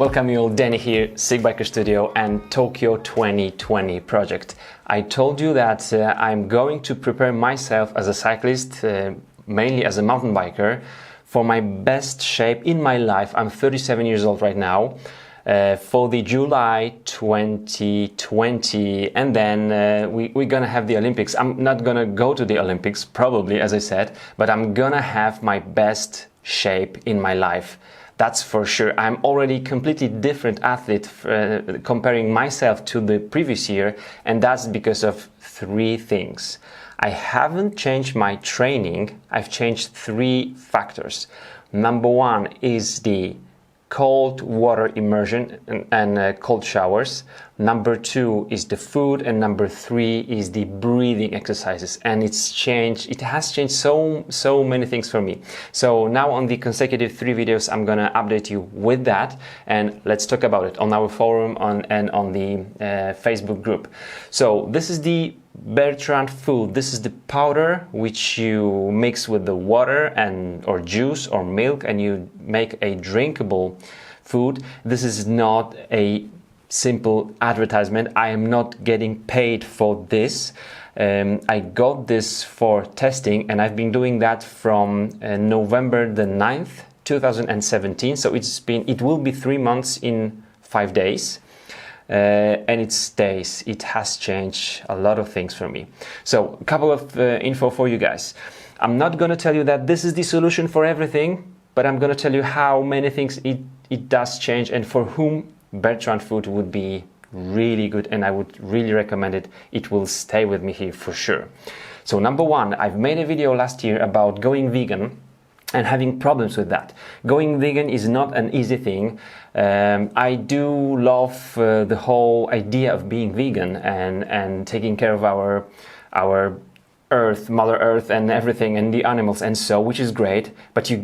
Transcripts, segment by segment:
Welcome you all, Danny here, Sick Biker Studio and Tokyo 2020 project. I told you that I'm going to prepare myself as a cyclist, mainly as a mountain biker, for my best shape in my life. I'm 37 years old right now. For the July 2020, and then we're gonna have the Olympics. I'm not gonna go to the Olympics, probably, as I said, but I'm gonna have my best shape in my life. That's for sure. I'm already completely different athlete comparing myself to the previous year, and that's because of three things. I haven't changed my training. I've changed three factors. Number one is the cold water immersion and cold showers. Number two is the food, and number three is the breathing exercises. And it has changed so many things for me. So now on the consecutive 3 videos, I'm gonna update you with that, and let's talk about it on our forum and on the Facebook group. So this is the Bertrand food. This is the powder which you mix with the water or juice or milk, and you make a drinkable food. This is not a simple advertisement. I am not getting paid for this. I got this for testing, and I've been doing that from November the 9th, 2017. So it will be 3 months in 5 days. And it stays. It has changed a lot of things for me. So a couple of info for you guys. I'm not going to tell you that this is the solution for everything, but I'm going to tell you how many things it does change, and for whom Bertrand food would be really good, and I would really recommend it. It will stay with me here for sure. So number one, I've made a video last year about going vegan and having problems with that. Going vegan is not an easy thing. I do love the whole idea of being vegan and taking care of our earth, Mother Earth, and everything, and the animals, and so, which is great. But you're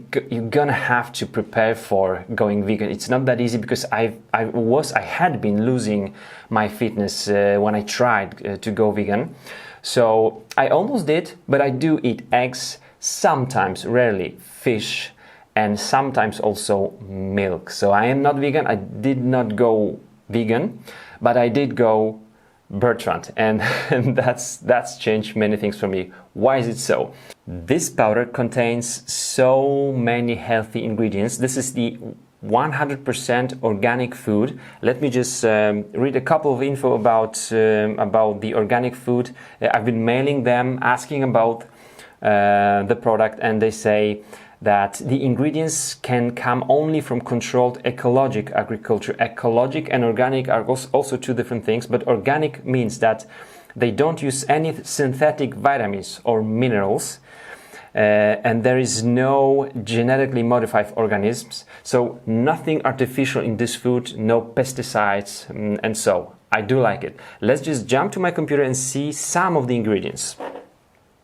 gonna have to prepare for going vegan. It's not that easy, because I had been losing my fitness when I tried to go vegan. So I almost did, but I do eat eggs, sometimes, rarely, fish, and sometimes also milk. So I am not vegan. I did not go vegan, but I did go Bertrand, and that's changed many things for me. Why is it so? This powder contains so many healthy ingredients. This is the 100% organic food. Let me just read a couple of info about the organic food. I've been mailing them asking about the product, and they say that the ingredients can come only from controlled ecologic agriculture. Ecologic and organic are also two different things, but organic means that they don't use any synthetic vitamins or minerals, and there is no genetically modified organisms, so nothing artificial in this food, no pesticides, and so I do like it. Let's just jump to my computer and see some of the ingredients.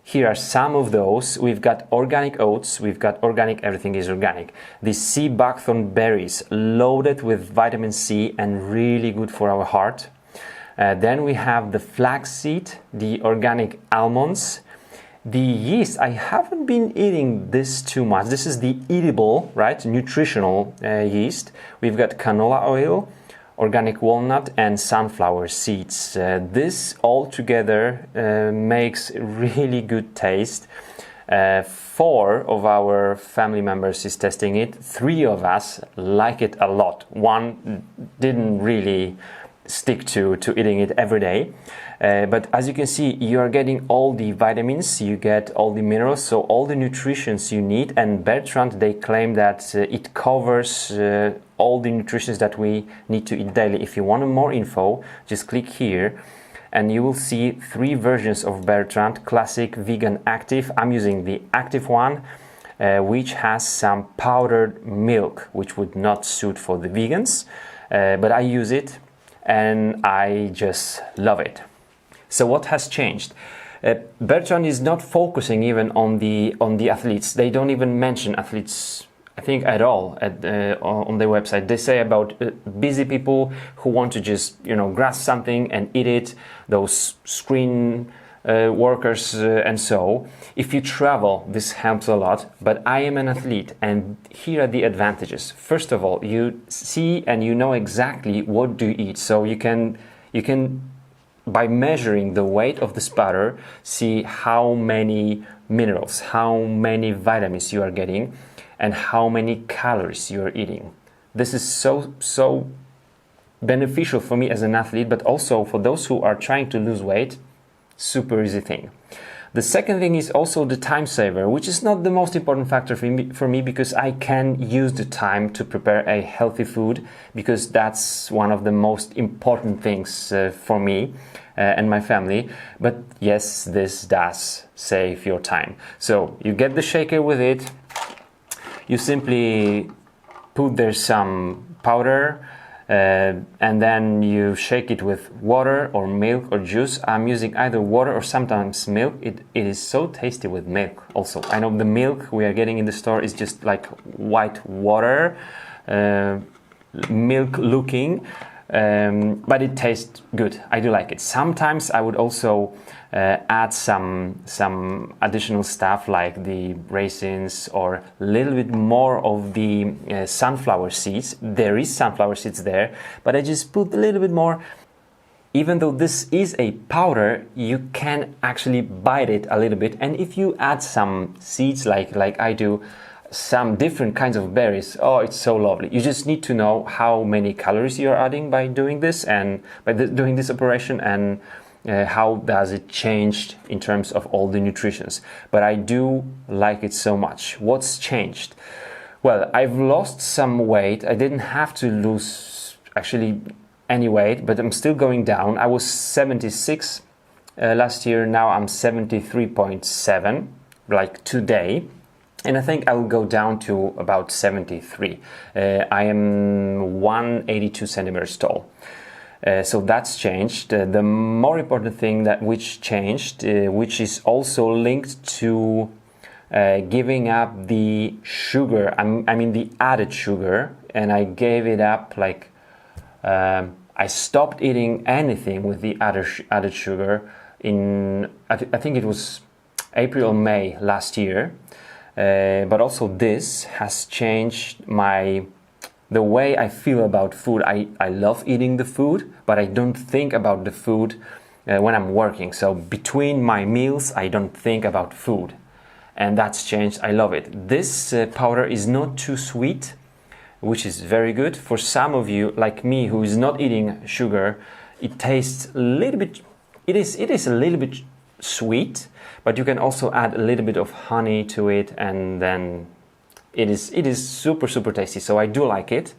Here are some of those. We've got organic oats, we've got organic, everything is organic. The sea buckthorn berries, loaded with vitamin C and really good for our heart. Then we have the flaxseed, the organic almonds. The yeast, I haven't been eating this too much. This is the eatable, right, nutritional yeast. We've got canola oil, organic walnut, and sunflower seeds. This all together makes really good taste. 4 of our family members is testing it. 3 of us like it a lot. 1 didn't really stick to eating it every day. But as you can see, you are getting all the vitamins, you get all the minerals, so all the nutritions you need. And Bertrand, they claim that it covers all the nutritions that we need to eat daily. If you want more info, just click here and you will see 3 versions of Bertrand: Classic, Vegan, Active. I'm using the Active one, which has some powdered milk, which would not suit for the vegans, but I use it and I just love it. So what has changed? Bertrand is not focusing even on the athletes. They don't even mention athletes, I think, at all on their website. They say about busy people who want to just, grasp something and eat it. Those screen workers and so. If you travel, this helps a lot, but I am an athlete, and here are the advantages. First of all, you see and you know exactly what to eat, so you can by measuring the weight of this powder see how many minerals, how many vitamins you are getting, and how many calories you are eating. This is so beneficial for me as an athlete, but also for those who are trying to lose weight. Super easy thing. The second thing is also the time saver, which is not the most important factor for me because I can use the time to prepare a healthy food, because that's one of the most important things for me and my family. But yes, this does save your time. So you get the shaker with it, you simply put there some powder, and then you shake it with water or milk or juice. I'm using either water or sometimes milk. It is so tasty with milk also. I know the milk we are getting in the store is just like white water, milk looking, but it tastes good. I do like it. Sometimes I would also add some additional stuff like the raisins or a little bit more of the sunflower seeds. There is sunflower seeds there, but I just put a little bit more. Even though this is a powder, you can actually bite it a little bit, and if you add some seeds like I do, some different kinds of berries, oh, it's so lovely. You just need to know how many calories you're adding by doing this and doing this operation, and how does it change in terms of all the nutritions. But I do like it so much. What's changed? Well, I've lost some weight. I didn't have to lose actually any weight, but I'm still going down. I was 76 last year. Now I'm 73.7, like today. And I think I will go down to about 73. I am 182 centimeters tall. So that's changed. The more important thing which changed, which is also linked to giving up the sugar, I mean the added sugar, and I gave it up, like I stopped eating anything with the added sugar in, I think it was April or May last year. But also this has changed the way I feel about food. I love eating the food, but I don't think about the food when I'm working. So between my meals, I don't think about food. And that's changed. I love it. This powder is not too sweet, which is very good. For some of you, like me, who is not eating sugar, it tastes a little bit, it is a little bit sweet, but you can also add a little bit of honey to it, and then it is super tasty. So I do like it,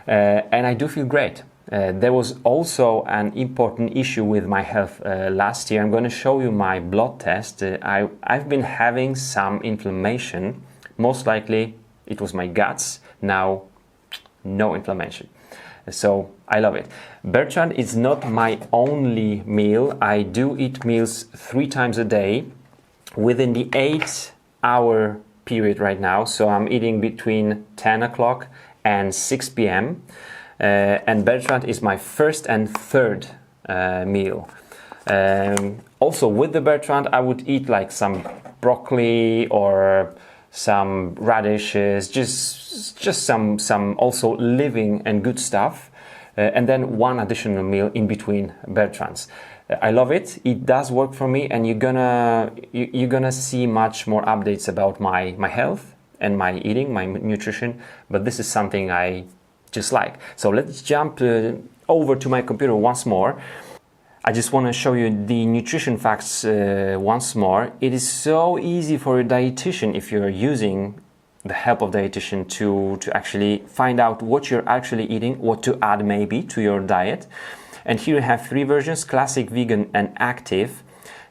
and I do feel great. There was also an important issue with my health last year. I'm going to show you my blood test. I've been having some inflammation. Most likely it was my guts. Now, no inflammation. So I love it. Bertrand is not my only meal. I do eat meals 3 times a day within the 8-hour period right now. So I'm eating between 10 o'clock and 6 p.m. And Bertrand is my first and third meal. Also with the Bertrand, I would eat like some broccoli or some radishes, just some also living and good stuff, and then one additional meal in between Bertrands. I love it. It does work for me, and you're gonna see much more updates about my health and my eating, my nutrition. But this is something I just like. So let's jump over to my computer once more. I just want to show you the nutrition facts once more. It is so easy for a dietitian, if you're using the help of dietitian, to actually find out what you're actually eating, what to add maybe to your diet. And here you have 3 versions: classic, vegan, and active.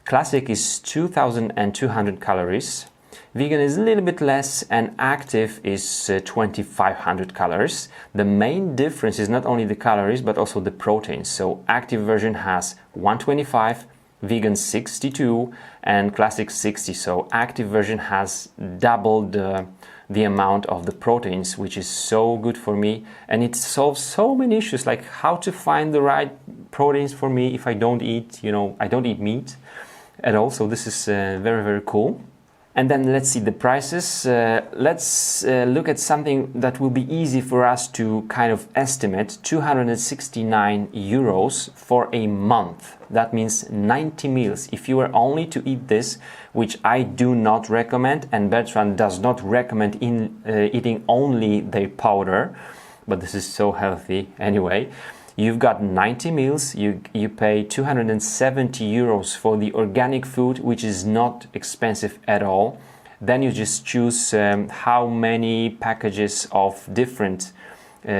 Classic is 2,200 calories. Vegan is a little bit less, and active is 2,500 calories. The main difference is not only the calories, but also the proteins. So active version has 125, vegan 62, and classic 60. So active version has doubled the amount of the proteins, which is so good for me. And it solves so many issues, like how to find the right proteins for me if I don't eat, I don't eat meat. at all. So this is very, very cool. And then let's see the prices. Let's look at something that will be easy for us to kind of estimate. 269 euros for a month. That means 90 meals. If you were only to eat this, which I do not recommend, and Bertrand does not recommend eating only the powder, but this is so healthy anyway. You've got 90 meals, you pay 270 euros for the organic food, which is not expensive at all. Then you just choose how many packages of different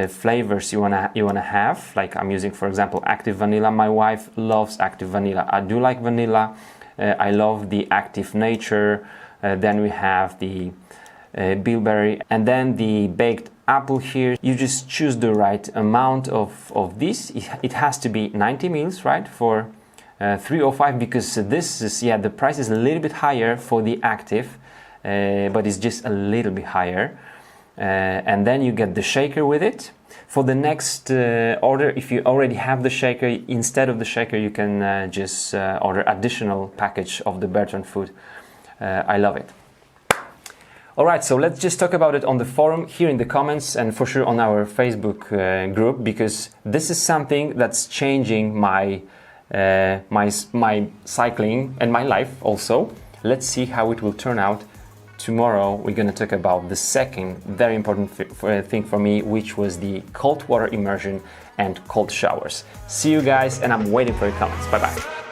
flavors you wanna have. Like I'm using, for example, active vanilla. My wife loves active vanilla. I do like vanilla. I love the active nature. Then we have the bilberry, and then the baked apple here. You just choose the right amount of this. It has to be 90 meals, right, for 305, because this is, yeah, the price is a little bit higher for the active, but it's just a little bit higher. And then you get the shaker with it. For the next order, if you already have the shaker, instead of the shaker you can just order additional package of the Bertrand food. I love it. Alright, so let's just talk about it on the forum, here in the comments, and for sure on our Facebook group, because this is something that's changing my cycling and my life also. Let's see how it will turn out. Tomorrow we're going to talk about the second very important thing for me, which was the cold water immersion and cold showers. See you guys, and I'm waiting for your comments. Bye bye.